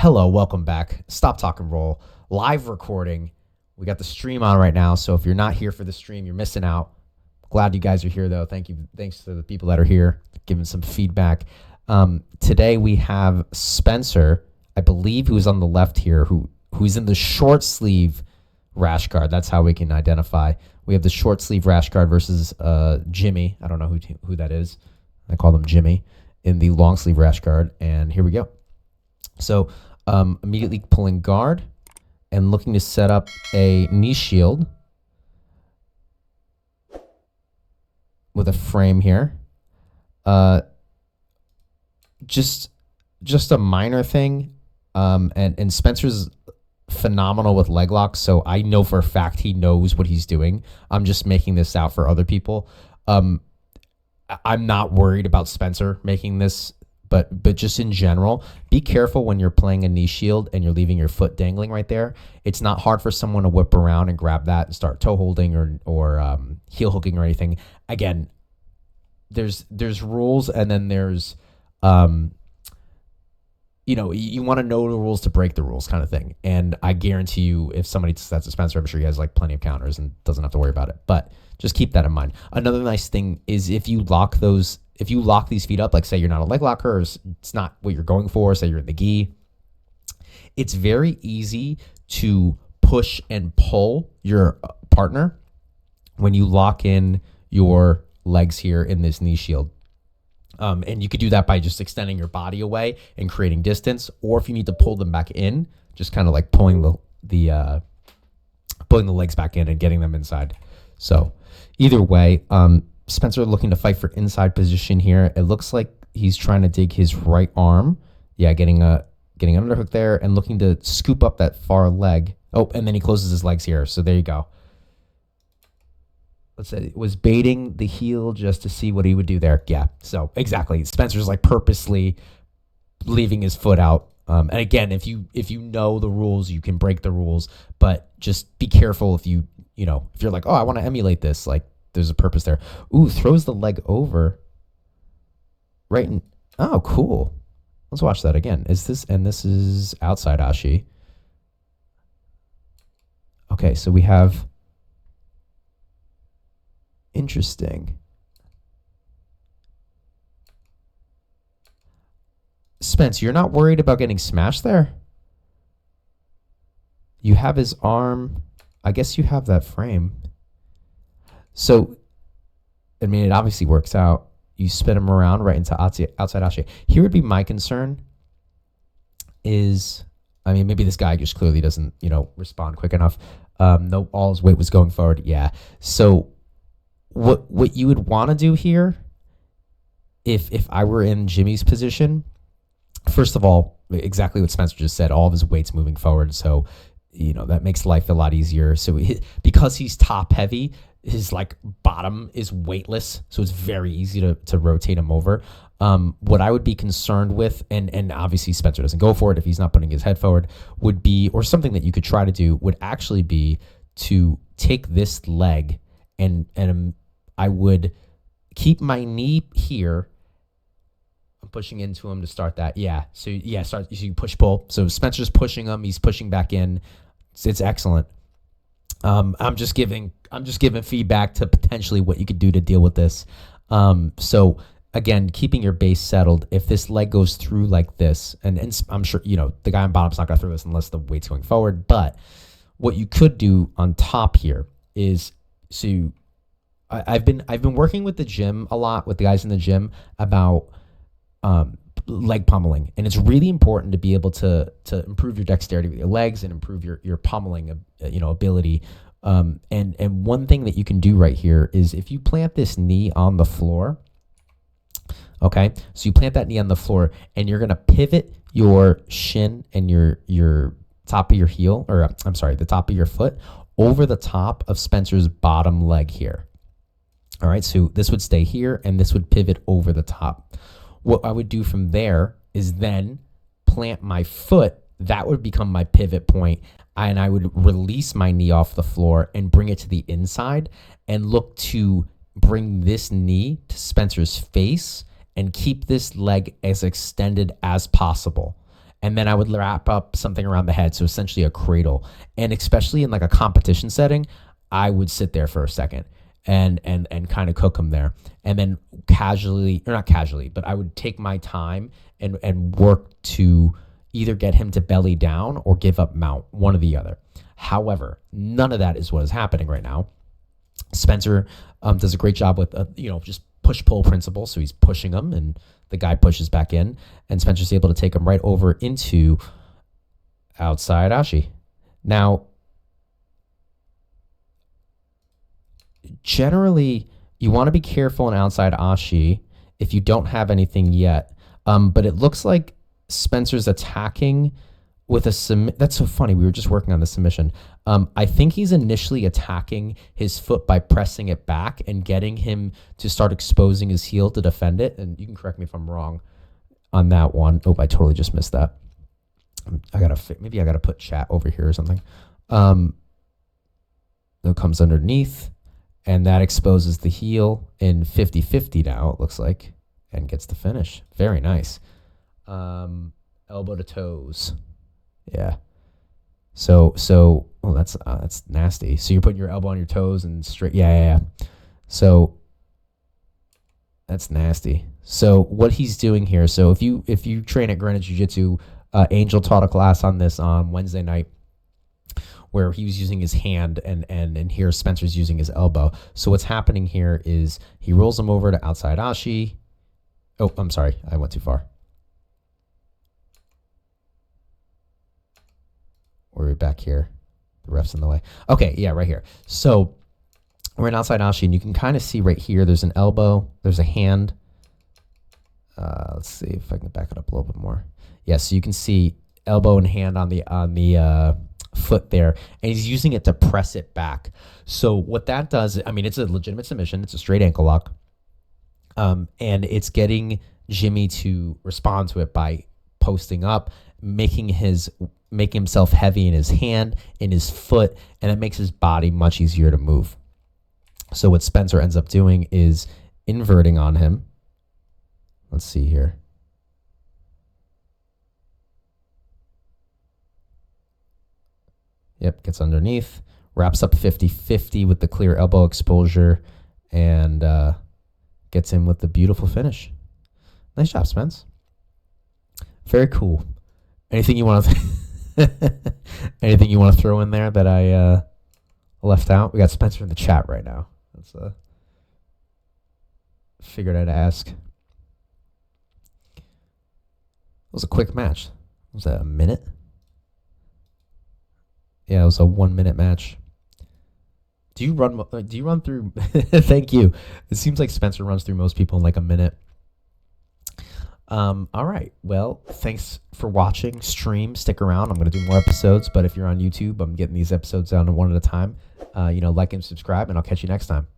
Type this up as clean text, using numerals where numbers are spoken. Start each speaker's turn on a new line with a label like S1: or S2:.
S1: Hello, welcome back. Stop Talk and Roll. Live recording. We got the stream on right now, so if you're not here for the stream, you're missing out. Glad you guys are here, though. Thank you. Thanks to the people that are here, giving some feedback. Today we have Spencer, I believe, who's on the left here, who's in the short sleeve rash guard. That's how we can identify. We have the short sleeve rash guard versus Jimmy. I don't know who that is. I call him Jimmy in the long sleeve rash guard. And here we go. So immediately pulling guard and looking to set up a knee shield with a frame here. Just a minor thing. And Spencer's phenomenal with leg locks, so I know for a fact he knows what he's doing. I'm just making this out for other people. I'm not worried about Spencer making this, but just in general, be careful when you're playing a knee shield and you're leaving your foot dangling right there. It's not hard for someone to whip around and grab that and start toe holding or heel hooking or anything. Again, there's rules, and then there's you want to know the rules to break the rules kind of thing. And I guarantee you, if somebody sets a Spencer, I'm sure he has like plenty of counters and doesn't have to worry about it. But just keep that in mind. Another nice thing is if you lock these feet up, like say you're not a leg locker, or it's not what you're going for, say you're in the gi, it's very easy to push and pull your partner when you lock in your legs here in this knee shield. And you could do that by just extending your body away and creating distance, or if you need to pull them back in, just kind of like pulling the legs back in and getting them inside. So either way, Spencer looking to fight for inside position here. It looks like he's trying to dig his right arm. Yeah, getting an underhook there and looking to scoop up that far leg. Oh, and then he closes his legs here. So there you go. Let's say it was baiting the heel just to see what he would do there. Yeah, so exactly. Spencer's like purposely leaving his foot out. And again, if you know the rules, you can break the rules, but just be careful if you're like, oh, I want to emulate this, like there's a purpose there. Ooh, throws the leg over. Right. Oh, cool. Let's watch that again. This is outside Ashi. Okay, so we have. Interesting. Spence, you're not worried about getting smashed there? You have his arm. I guess you have that frame. So, I mean, it obviously works out. You spin him around right into outside Ashe. Here would be my concern is, I mean, maybe this guy just clearly doesn't, respond quick enough. No, all his weight was going forward. Yeah. So, what you would want to do here, if I were in Jimmy's position, first of all, exactly what Spencer just said, all of his weight's moving forward, so that makes life a lot easier. So because he's top heavy, his like bottom is weightless, so it's very easy to rotate him over. What I would be concerned with, and obviously Spencer doesn't go for it if he's not putting his head forward, would be, or something that you could try to do would actually be to take this leg and I would keep my knee here. I'm pushing into him to start that. Yeah. So yeah, you push pull. So Spencer's pushing him. He's pushing back in. It's excellent. I'm just giving feedback to potentially what you could do to deal with this. So again, keeping your base settled. If this leg goes through like this, and I'm sure the guy on bottom's not gonna throw this unless the weight's going forward. But what you could do on top here is I've been working with the gym a lot, with the guys in the gym, about leg pummeling, and it's really important to be able to improve your dexterity with your legs and improve your pummeling ability. And one thing that you can do right here is if you plant this knee on the floor. Okay, so you plant that knee on the floor, and you're gonna pivot your shin and your top of your heel, or I'm sorry, the top of your foot over the top of Spencer's bottom leg here. All right, so this would stay here, and this would pivot over the top. What I would do from there is then plant my foot. That would become my pivot point, and I would release my knee off the floor and bring it to the inside and look to bring this knee to Spencer's face and keep this leg as extended as possible. and then I would wrap up something around the head, so essentially a cradle. And especially in like a competition setting, I would sit there for a second and kind of cook him there, and then casually, or not casually, but I would take my time and work to either get him to belly down or give up mount, one or the other. However, none of that is what is happening right now. Spencer does a great job with just push-pull principle. So he's pushing him, and the guy pushes back in, and Spencer's able to take him right over into outside ashi. Now, generally, you want to be careful in outside ashi if you don't have anything yet. But it looks like Spencer's attacking with a submit. That's so funny. We were just working on the submission. I think he's initially attacking his foot by pressing it back and getting him to start exposing his heel to defend it. And you can correct me if I'm wrong on that one. Oh, I totally just missed that. Maybe I gotta put chat over here or something. It comes underneath, and that exposes the heel in 50-50 now, it looks like, and gets the finish. Very nice. Elbow to toes. Yeah. So that's nasty. So you're putting your elbow on your toes and straight. Yeah. So that's nasty. So what he's doing here. So if you train at Greenwich Jiu-Jitsu, Angel taught a class on this on Wednesday night, where he was using his hand, and here Spencer's using his elbow. So what's happening here is he rolls him over to outside ashi. Oh, I'm sorry, I went too far. We're back here. The ref's in the way. Okay, yeah, right here. So we're in outside ashi, and you can kind of see right here, there's an elbow, there's a hand. Let's see if I can back it up a little bit more. Yeah, so you can see elbow and hand on the foot there, and he's using it to press it back. So what that does, I mean, it's a legitimate submission. It's a straight ankle lock. And it's getting Jimmy to respond to it by posting up, making himself heavy in his hand, in his foot, and it makes his body much easier to move. So what Spencer ends up doing is inverting on him. Let's see here. Yep, gets underneath, wraps up 50-50 with the clear elbow exposure, and gets in with the beautiful finish. Nice job, Spence. Very cool. Anything you want to throw in there that I left out? We got Spencer in the chat right now. That's figured I'd ask. It was a quick match. Was that a minute? Yeah, it was a 1 minute match. Do you run through? Thank you. It seems like Spencer runs through most people in like a minute. All right. Well, thanks for watching. Stick around. I'm going to do more episodes, but if you're on YouTube, I'm getting these episodes down one at a time. Like and subscribe, and I'll catch you next time.